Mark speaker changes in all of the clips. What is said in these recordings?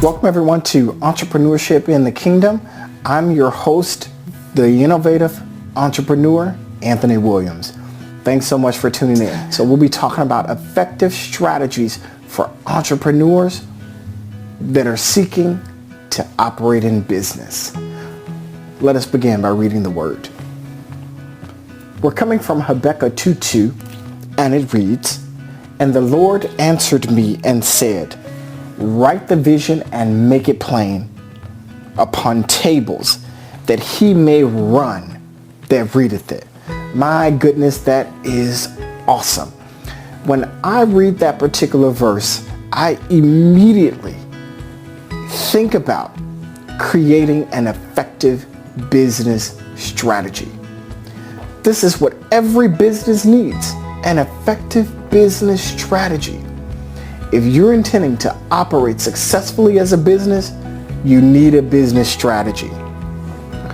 Speaker 1: Welcome everyone to Entrepreneurship in the Kingdom. I'm your host, the innovative entrepreneur, Anthony Williams. Thanks so much for tuning in. So we'll be talking about effective strategies for entrepreneurs that are seeking to operate in business. Let us begin by reading the word. We're coming from Habakkuk 2:2, and it reads, "And the Lord answered me and said, write the vision and make it plain upon tables, that he may run that readeth it." My goodness, that is awesome. When I read that particular verse, I immediately think about creating an effective business strategy. This is what every business needs, an effective business strategy. If you're intending to operate successfully as a business, you need a business strategy.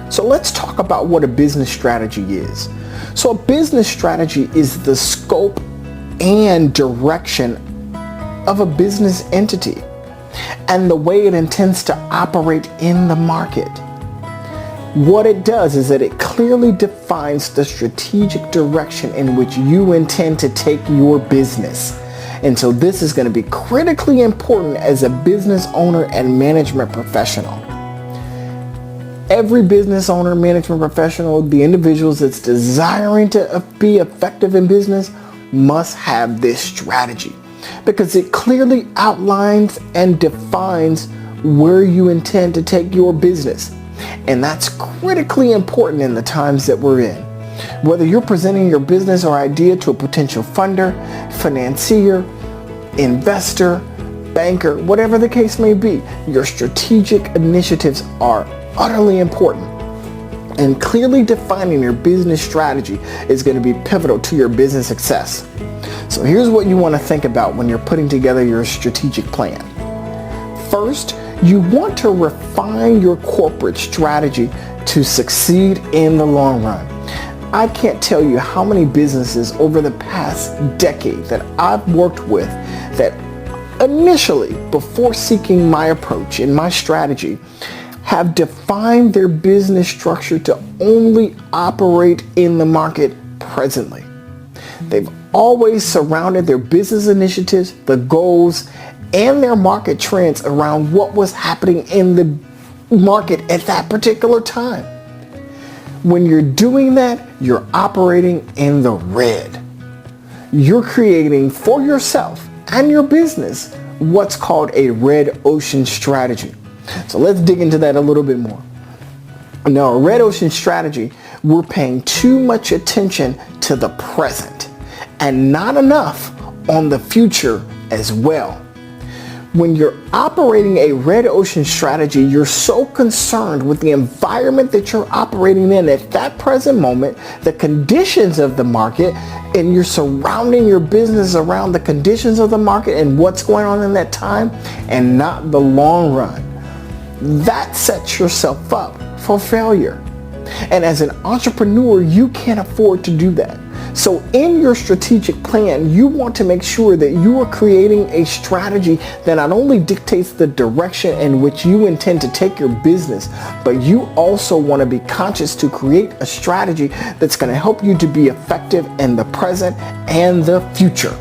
Speaker 1: So let's talk about what a business strategy is. So a business strategy is the scope and direction of a business entity and the way it intends to operate in the market. What it does is that it clearly defines the strategic direction in which you intend to take your business. And so this is going to be critically important as a business owner and management professional. Every business owner, management professional, the individuals that's desiring to be effective in business must have this strategy because it clearly outlines and defines where you intend to take your business. And that's critically important in the times that we're in. Whether you're presenting your business or idea to a potential funder, financier, investor, banker, whatever the case may be, your strategic initiatives are utterly important. And clearly defining your business strategy is going to be pivotal to your business success. So here's what you want to think about when you're putting together your strategic plan. First, you want to refine your corporate strategy to succeed in the long run. I can't tell you how many businesses over the past decade that I've worked with that initially, before seeking my approach and my strategy, have defined their business structure to only operate in the market presently. They've always surrounded their business initiatives, the goals, and their market trends around what was happening in the market at that particular time. When you're doing that, you're operating in the red. You're creating for yourself and your business what's called a red ocean strategy. So let's dig into that a little bit more. Now, a red ocean strategy, we're paying too much attention to the present and not enough on the future as well. When you're operating a red ocean strategy, you're so concerned with the environment that you're operating in at that present moment, the conditions of the market, and you're surrounding your business around the conditions of the market and what's going on in that time and not the long run. That sets yourself up for failure. And as an entrepreneur, you can't afford to do that. So in your strategic plan, you want to make sure that you are creating a strategy that not only dictates the direction in which you intend to take your business, but you also want to be conscious to create a strategy that's going to help you to be effective in the present and the future.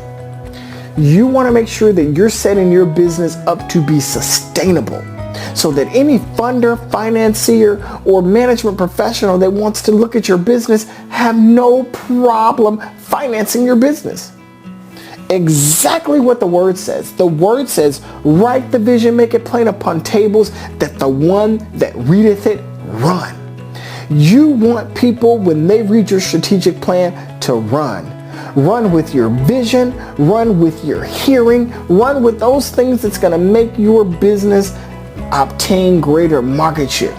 Speaker 1: You want to make sure that you're setting your business up to be sustainable, so that any funder, financier, or management professional that wants to look at your business have no problem financing your business. Exactly what the word says. The word says, write the vision, make it plain upon tables, that the one that readeth it run. You want people, when they read your strategic plan, to run. Run with your vision, run with your hearing, run with those things that's going to make your business obtain greater market share.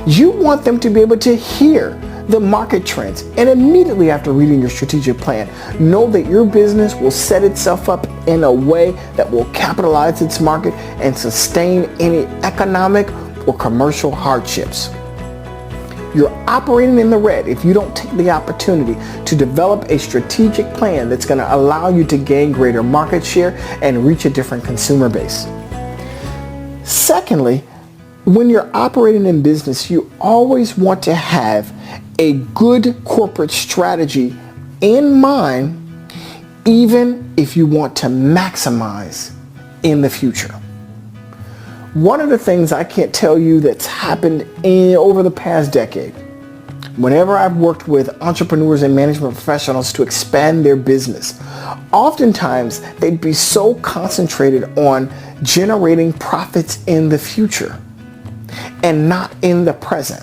Speaker 1: You want them to be able to hear the market trends and immediately after reading your strategic plan, know that your business will set itself up in a way that will capitalize its market and sustain any economic or commercial hardships. You're operating in the red if you don't take the opportunity to develop a strategic plan that's going to allow you to gain greater market share and reach a different consumer base. Secondly, when you're operating in business, you always want to have a good corporate strategy in mind, even if you want to maximize in the future. One of the things I can't tell you that's happened over the past decade, whenever I've worked with entrepreneurs and management professionals to expand their business, oftentimes they'd be so concentrated on generating profits in the future and not in the present.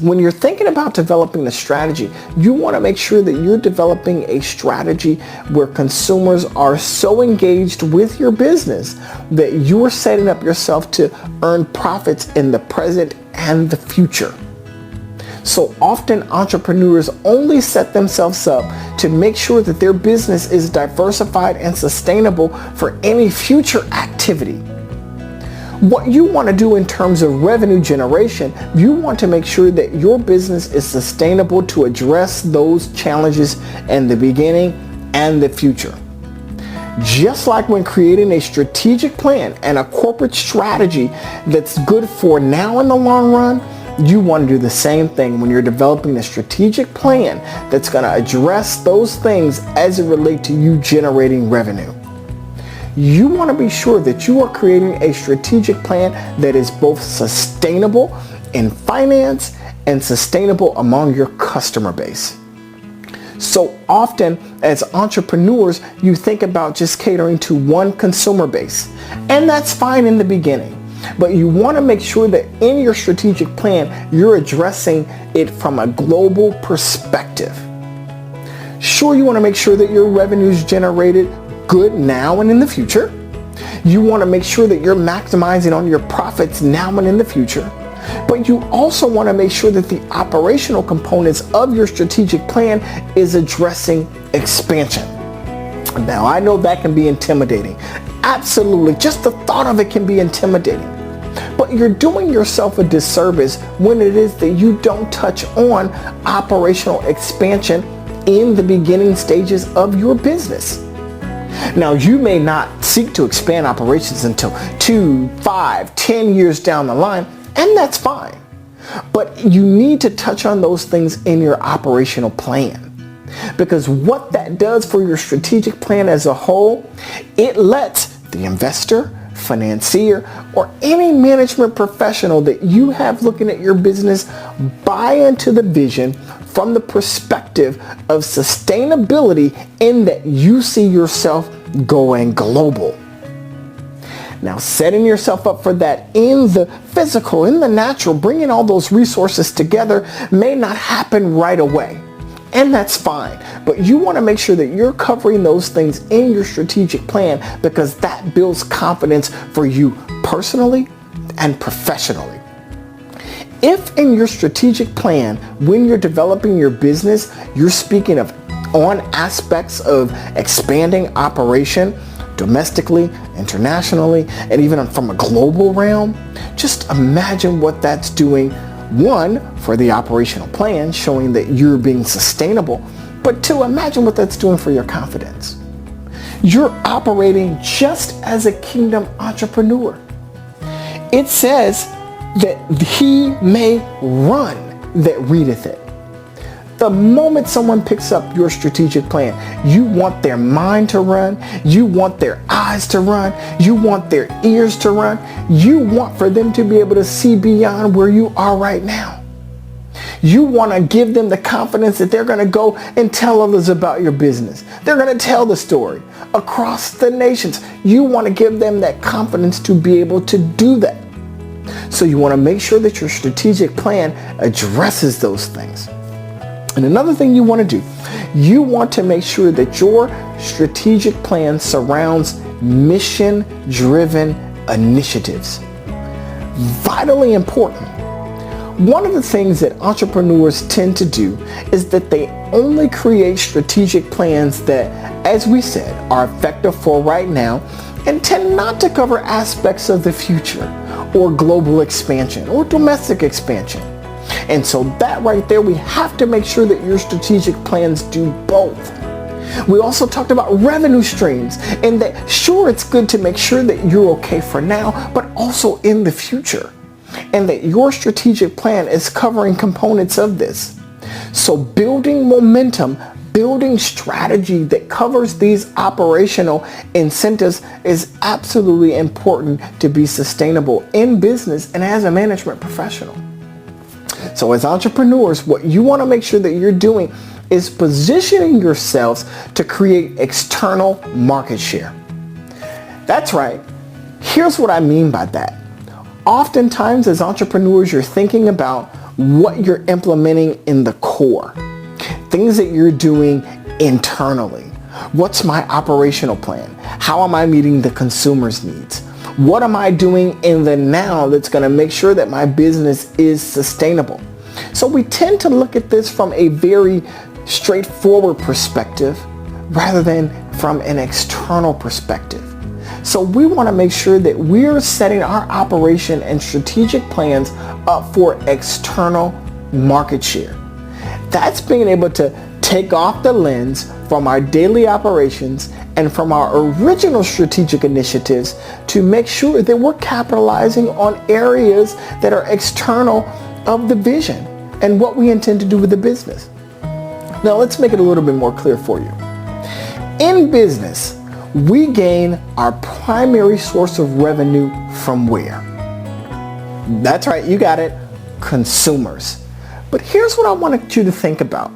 Speaker 1: When you're thinking about developing a strategy, you want to make sure that you're developing a strategy where consumers are so engaged with your business that you're setting up yourself to earn profits in the present and the future. So often entrepreneurs only set themselves up to make sure that their business is diversified and sustainable for any future activity. What you want to do in terms of revenue generation, you want to make sure that your business is sustainable to address those challenges in the beginning and the future. Just like when creating a strategic plan and a corporate strategy that's good for now in the long run, you want to do the same thing when you're developing a strategic plan that's going to address those things as it relates to you generating revenue. You want to be sure that you are creating a strategic plan that is both sustainable in finance and sustainable among your customer base. So often as entrepreneurs, you think about just catering to one consumer base, and that's fine in the beginning. But you want to make sure that in your strategic plan, you're addressing it from a global perspective. Sure, you want to make sure that your revenue is generated good now and in the future. You want to make sure that you're maximizing on your profits now and in the future. But you also want to make sure that the operational components of your strategic plan is addressing expansion. Now, I know that can be intimidating. Absolutely. Just the thought of it can be intimidating. But you're doing yourself a disservice when it is that you don't touch on operational expansion in the beginning stages of your business. Now, you may not seek to expand operations until 2, 5, 10 years down the line, and that's fine. But you need to touch on those things in your operational plan. Because what that does for your strategic plan as a whole, it lets the investor, financier, or any management professional that you have looking at your business buy into the vision from the perspective of sustainability in that you see yourself going global. Now, setting yourself up for that in the physical, in the natural, bringing all those resources together may not happen right away. And that's fine. But you want to make sure that you're covering those things in your strategic plan because that builds confidence for you personally and professionally. If in your strategic plan, when you're developing your business, you're speaking of on aspects of expanding operation domestically, internationally, and even from a global realm, just imagine what that's doing. One, for the operational plan, showing that you're being sustainable, but two, imagine what that's doing for your confidence. You're operating just as a kingdom entrepreneur. It says that he may run that readeth it. The moment someone picks up your strategic plan, you want their mind to run, you want their eyes to run, you want their ears to run, you want for them to be able to see beyond where you are right now. You want to give them the confidence that they're going to go and tell others about your business. They're going to tell the story across the nations. You want to give them that confidence to be able to do that. So you want to make sure that your strategic plan addresses those things. And another thing you want to do, you want to make sure that your strategic plan surrounds mission-driven initiatives. Vitally important. One of the things that entrepreneurs tend to do is that they only create strategic plans that, as we said, are effective for right now and tend not to cover aspects of the future or global expansion or domestic expansion. And so that right there, we have to make sure that your strategic plans do both. We also talked about revenue streams, and that sure, it's good to make sure that you're okay for now, but also in the future, and that your strategic plan is covering components of this. So building momentum, building strategy that covers these operational incentives is absolutely important to be sustainable in business and as a management professional. So as entrepreneurs, what you want to make sure that you're doing is positioning yourselves to create external market share. That's right. Here's what I mean by that. Oftentimes as entrepreneurs, you're thinking about what you're implementing in the core, things that you're doing internally. What's my operational plan? How am I meeting the consumer's needs? What am I doing in the now that's going to make sure that my business is sustainable? So we tend to look at this from a very straightforward perspective rather than from an external perspective. So we want to make sure that we're setting our operation and strategic plans up for external market share. That's being able to take off the lens from our daily operations and from our original strategic initiatives to make sure that we're capitalizing on areas that are external of the vision and what we intend to do with the business. Now let's make it a little bit more clear for you. In business, we gain our primary source of revenue from where? That's right, you got it, consumers. But here's what I wanted you to think about.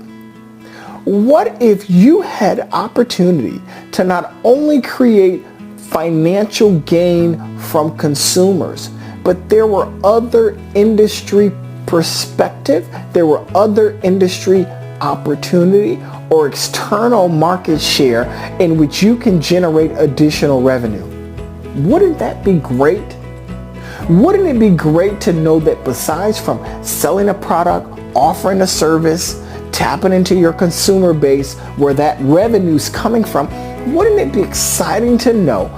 Speaker 1: What if you had opportunity to not only create financial gain from consumers, but there were other industry perspective, there were other industry opportunity or external market share in which you can generate additional revenue? Wouldn't that be great? Wouldn't it be great to know that besides from selling a product, offering a service, tapping into your consumer base where that revenue's coming from, wouldn't it be exciting to know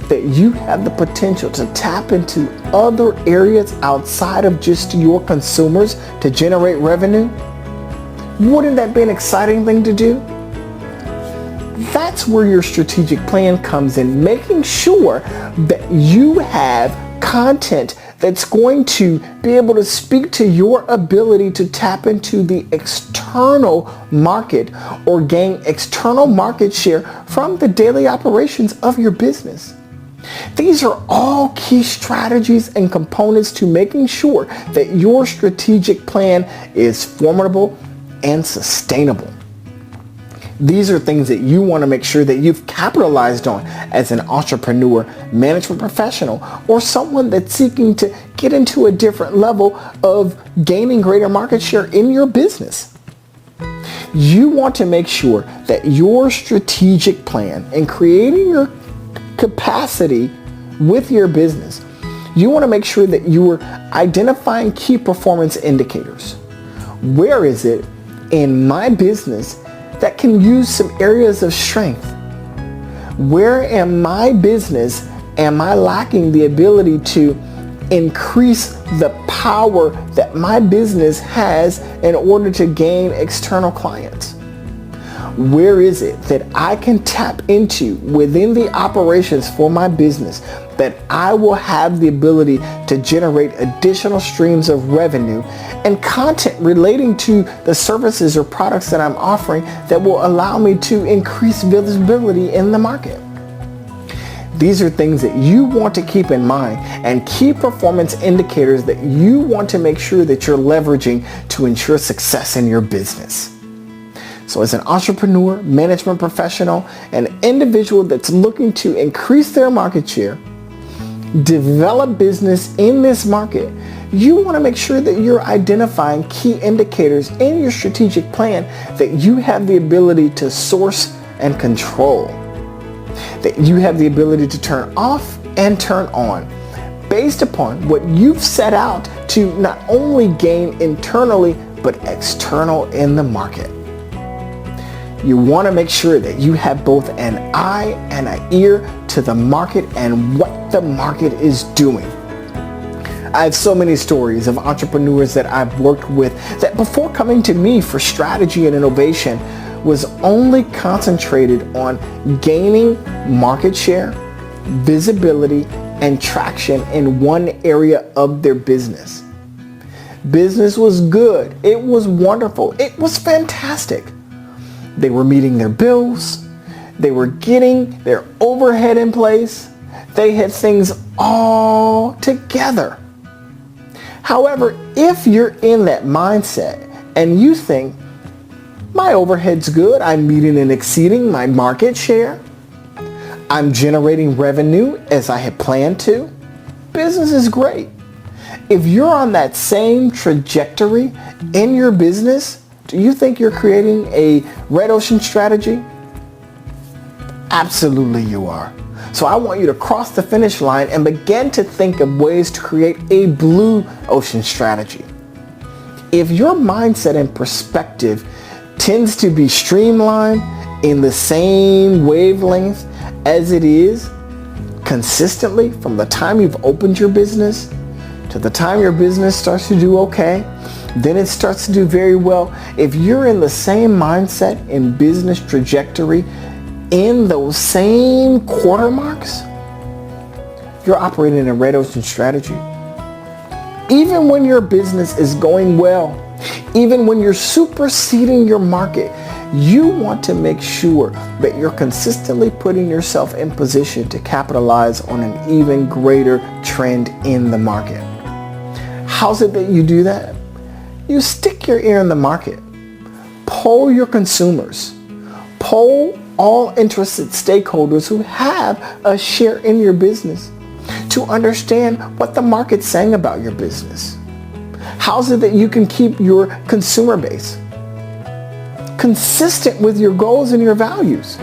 Speaker 1: that you have the potential to tap into other areas outside of just your consumers to generate revenue? Wouldn't that be an exciting thing to do? That's where your strategic plan comes in, making sure that you have content that's going to be able to speak to your ability to tap into the external market or gain external market share from the daily operations of your business. These are all key strategies and components to making sure that your strategic plan is formidable and sustainable. These are things that you want to make sure that you've capitalized on as an entrepreneur, management professional, or someone that's seeking to get into a different level of gaining greater market share in your business. You want to make sure that your strategic plan and creating your capacity with your business, you want to make sure that you are identifying key performance indicators. Where is it in my business that can use some areas of strength? Where in my business am I lacking the ability to increase the power that my business has in order to gain external clients? Where is it that I can tap into within the operations for my business that I will have the ability to generate additional streams of revenue and content relating to the services or products that I'm offering that will allow me to increase visibility in the market? These are things that you want to keep in mind and key performance indicators that you want to make sure that you're leveraging to ensure success in your business. So as an entrepreneur, management professional, an individual that's looking to increase their market share, develop business in this market, you want to make sure that you're identifying key indicators in your strategic plan that you have the ability to source and control, that you have the ability to turn off and turn on based upon what you've set out to not only gain internally but external in the market. You want to make sure that you have both an eye and an ear to the market and what the market is doing. I have so many stories of entrepreneurs that I've worked with that before coming to me for strategy and innovation was only concentrated on gaining market share, visibility, and traction in one area of their business. Business was good. It was wonderful. It was fantastic. They were meeting their bills. They were getting their overhead in place. They had things all together. However, if you're in that mindset and you think, my overhead's good, I'm meeting and exceeding my market share, I'm generating revenue as I had planned to, business is great. If you're on that same trajectory in your business, do you think you're creating a red ocean strategy? Absolutely you are. So I want you to cross the finish line and begin to think of ways to create a blue ocean strategy. If your mindset and perspective tends to be streamlined in the same wavelength as it is consistently from the time you've opened your business to the time your business starts to do okay, then it starts to do very well. If you're in the same mindset and business trajectory in those same quarter marks, you're operating in a red ocean strategy. Even when your business is going well, even when you're superseding your market, you want to make sure that you're consistently putting yourself in position to capitalize on an even greater trend in the market. How's it that you do that? You stick your ear in the market. Poll your consumers. Poll all interested stakeholders who have a share in your business to understand what the market's saying about your business. How's it that you can keep your consumer base consistent with your goals and your values?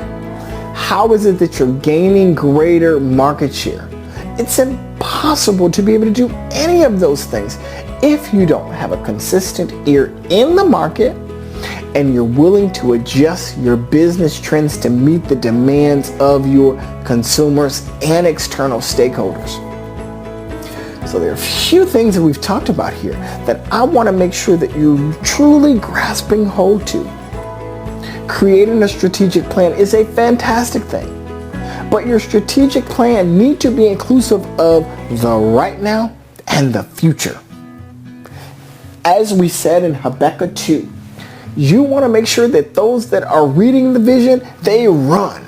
Speaker 1: How is it that you're gaining greater market share? It's impossible to be able to do any of those things if you don't have a consistent ear in the market and you're willing to adjust your business trends to meet the demands of your consumers and external stakeholders. So there are a few things that we've talked about here that I want to make sure that you're truly grasping hold to. Creating a strategic plan is a fantastic thing, but your strategic plan needs to be inclusive of the right now and the future. As we said in Habakkuk 2, you want to make sure that those that are reading the vision, they run.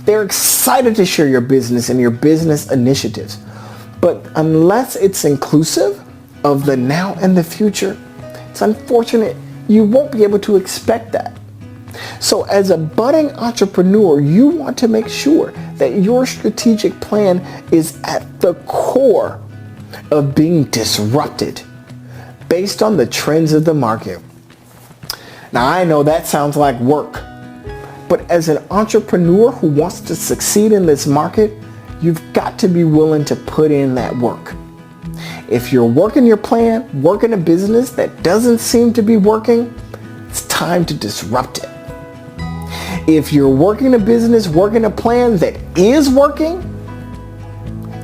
Speaker 1: They're excited to share your business and your business initiatives. But unless it's inclusive of the now and the future, it's unfortunate you won't be able to expect that. So as a budding entrepreneur, you want to make sure that your strategic plan is at the core of being disrupted based on the trends of the market. Now I know that sounds like work, but as an entrepreneur who wants to succeed in this market, you've got to be willing to put in that work. If you're working your plan, working a business that doesn't seem to be working, it's time to disrupt it. If you're working a business, working a plan that is working,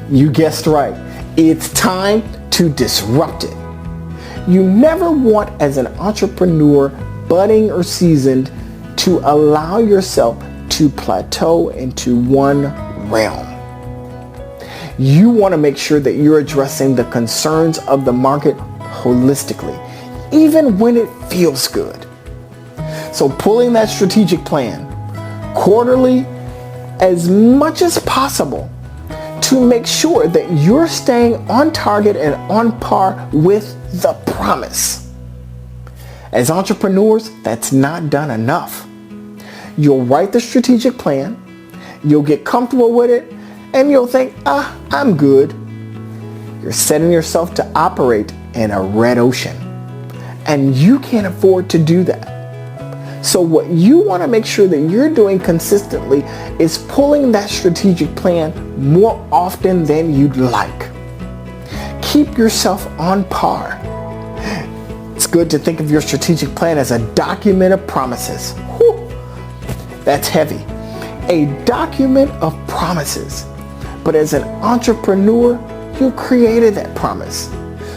Speaker 1: you guessed right. It's time to disrupt it. You never want, as an entrepreneur, budding or seasoned, to allow yourself to plateau into one realm. You want to make sure that you're addressing the concerns of the market holistically, even when it feels good. So pulling that strategic plan quarterly as much as possible to make sure that you're staying on target and on par with the promise. As entrepreneurs, that's not done enough. You'll write the strategic plan, you'll get comfortable with it, and you'll think, I'm good. You're setting yourself to operate in a red ocean, and you can't afford to do that. So what you want to make sure that you're doing consistently is pulling that strategic plan more often than you'd like. Keep yourself on par. It's good to think of your strategic plan as a document of promises. Whew, that's heavy. A document of promises. But as an entrepreneur, you created that promise.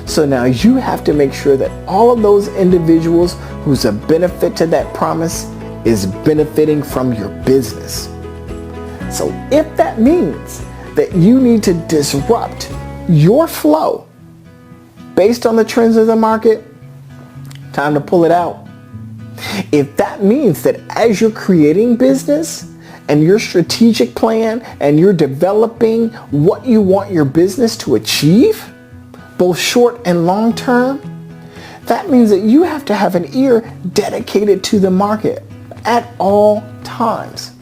Speaker 1: So now you have to make sure that all of those individuals who's a benefit to that promise is benefiting from your business. So if that means that you need to disrupt your flow based on the trends of the market, time to pull it out. If that means that as you're creating business and your strategic plan and you're developing what you want your business to achieve, both short and long term, that means that you have to have an ear dedicated to the market at all times.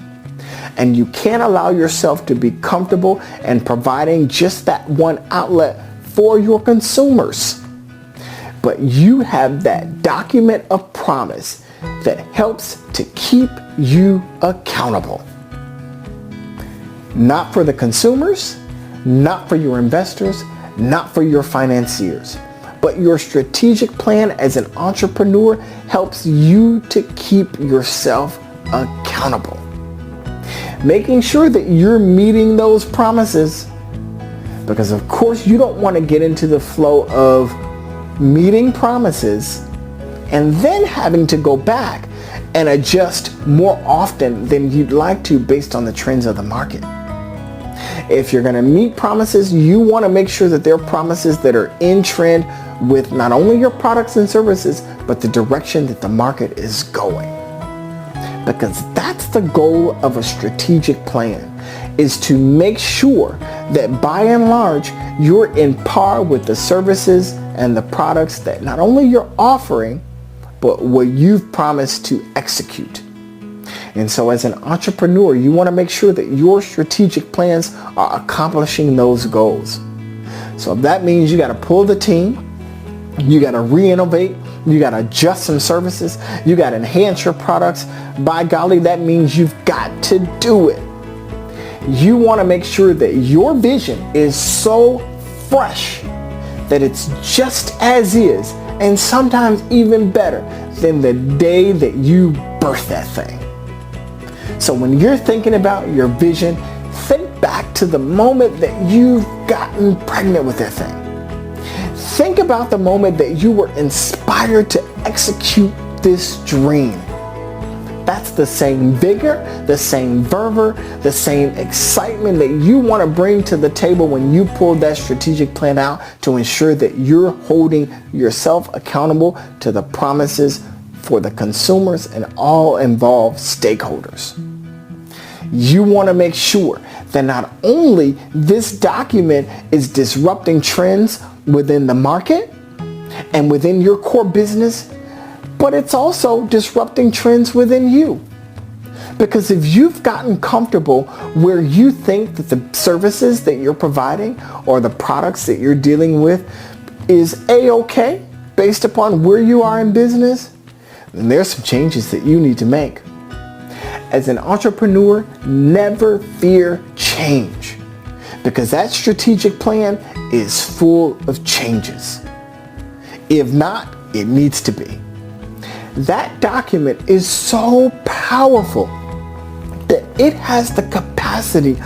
Speaker 1: And you can't allow yourself to be comfortable in providing just that one outlet for your consumers. But you have that document of promise that helps to keep you accountable. Not for the consumers, not for your investors, not for your financiers, but your strategic plan as an entrepreneur helps you to keep yourself accountable. Making sure that you're meeting those promises, because of course you don't want to get into the flow of meeting promises and then having to go back and adjust more often than you'd like to based on the trends of the market. If you're going to meet promises, you want to make sure that they're promises that are in trend with not only your products and services, but the direction that the market is going. Because that's the goal of a strategic plan, is to make sure that by and large, you're in par with the services and the products that not only you're offering, but what you've promised to execute. And so as an entrepreneur, you want to make sure that your strategic plans are accomplishing those goals. So if that means you got to pull the team, you got to re-innovate, you got to adjust some services, you got to enhance your products, by golly, that means you've got to do it. You want to make sure that your vision is so fresh that it's just as is, and sometimes even better than the day that you birthed that thing. So when you're thinking about your vision, think back to the moment that you've gotten pregnant with that thing. Think about the moment that you were inspired to execute this dream. That's the same vigor, the same fervor, the same excitement that you want to bring to the table when you pull that strategic plan out to ensure that you're holding yourself accountable to the promises for the consumers and all involved stakeholders. You want to make sure that not only this document is disrupting trends within the market and within your core business, but it's also disrupting trends within you. Because if you've gotten comfortable where you think that the services that you're providing or the products that you're dealing with is A-okay based upon where you are in business, then there's some changes that you need to make. As an entrepreneur, never fear change, because that strategic plan is full of changes. If not, it needs to be. That document is so powerful that it has the capacity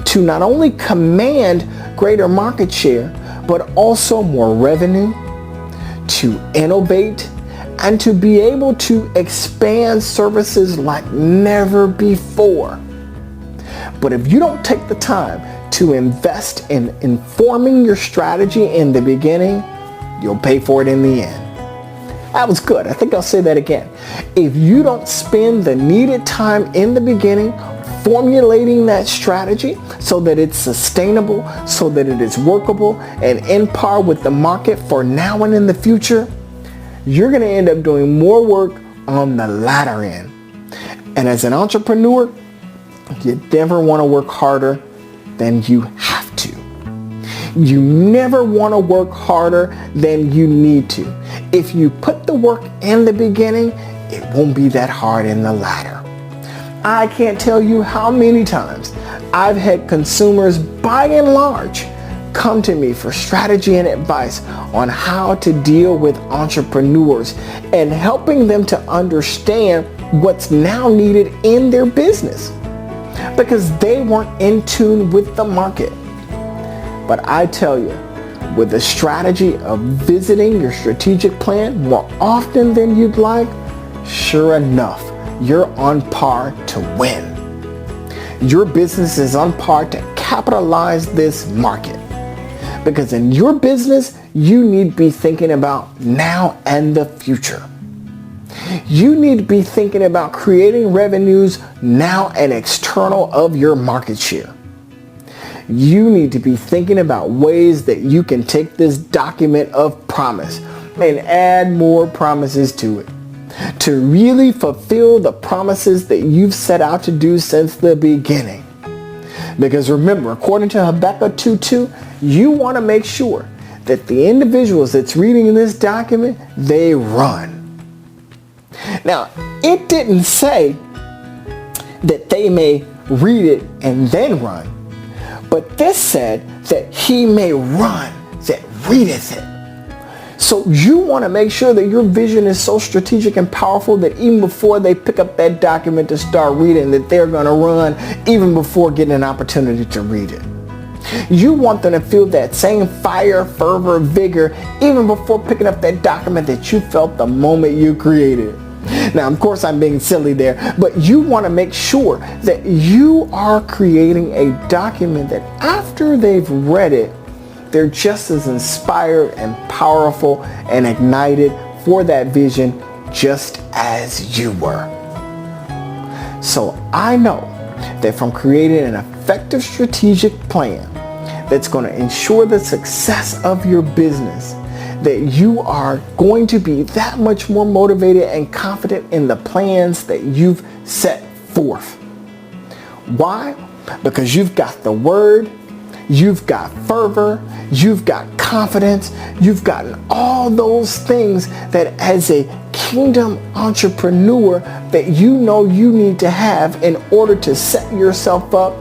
Speaker 1: to not only command greater market share, but also more revenue, to innovate, and to be able to expand services like never before. But if you don't take the time to invest in informing your strategy in the beginning, you'll pay for it in the end. That was good. I think I'll say that again. If you don't spend the needed time in the beginning formulating that strategy so that it's sustainable, so that it is workable and in par with the market for now and in the future, you're going to end up doing more work on the latter end. And as an entrepreneur, you never want to work harder than you have to. You never want to work harder than you need to. If you put the work in the beginning, it won't be that hard in the latter. I can't tell you how many times I've had consumers, by and large, come to me for strategy and advice on how to deal with entrepreneurs and helping them to understand what's now needed in their business because they weren't in tune with the market. But I tell you, with the strategy of visiting your strategic plan more often than you'd like, sure enough, you're on par to win. Your business is on par to capitalize this market. Because in your business, you need to be thinking about now and the future. You need to be thinking about creating revenues now and external of your market share. You need to be thinking about ways that you can take this document of promise and add more promises to it to really fulfill the promises that you've set out to do since the beginning. Because remember, according to Habakkuk 2:2, you want to make sure that the individuals that's reading this document, they run. Now, it didn't say that they may read it and then run, but this said that he may run that readeth it. So you want to make sure that your vision is so strategic and powerful that even before they pick up that document to start reading, that they're going to run even before getting an opportunity to read it. You want them to feel that same fire, fervor, vigor, even before picking up that document that you felt the moment you created it. Now, of course, I'm being silly there, but you want to make sure that you are creating a document that after they've read it, they're just as inspired and powerful and ignited for that vision just as you were. So I know that from creating an effective strategic plan that's going to ensure the success of your business, that you are going to be that much more motivated and confident in the plans that you've set forth. Why? Because you've got the word, you've got fervor, you've got confidence, you've gotten all those things that as a kingdom entrepreneur that you know you need to have in order to set yourself up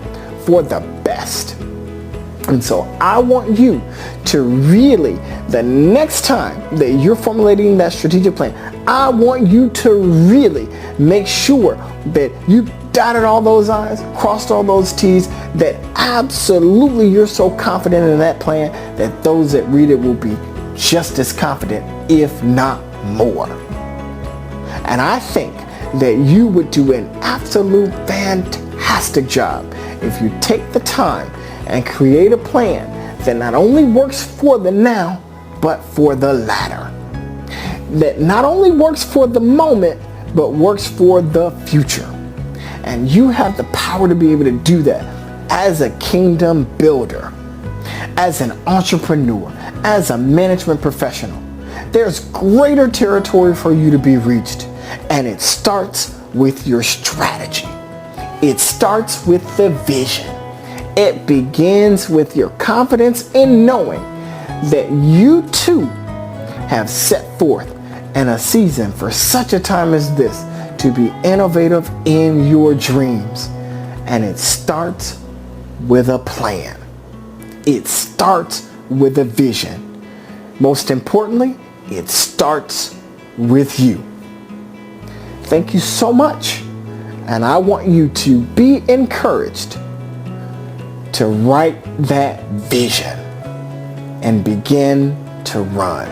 Speaker 1: for the best. And so I want you to really, the next time that you're formulating that strategic plan, I want you to really make sure that you dotted all those I's, crossed all those T's, that absolutely you're so confident in that plan that those that read it will be just as confident, if not more. And I think that you would do an absolute fantastic job if you take the time and create a plan that not only works for the now, but for the latter. That not only works for the moment, but works for the future. And you have the power to be able to do that as a kingdom builder, as an entrepreneur, as a management professional. There's greater territory for you to be reached, and it starts with your strategy. It starts with the vision. It begins with your confidence in knowing that you too have set forth in a season for such a time as this to be innovative in your dreams. And it starts with a plan. It starts with a vision. Most importantly, it starts with you. Thank you so much. And I want you to be encouraged to write that vision and begin to run.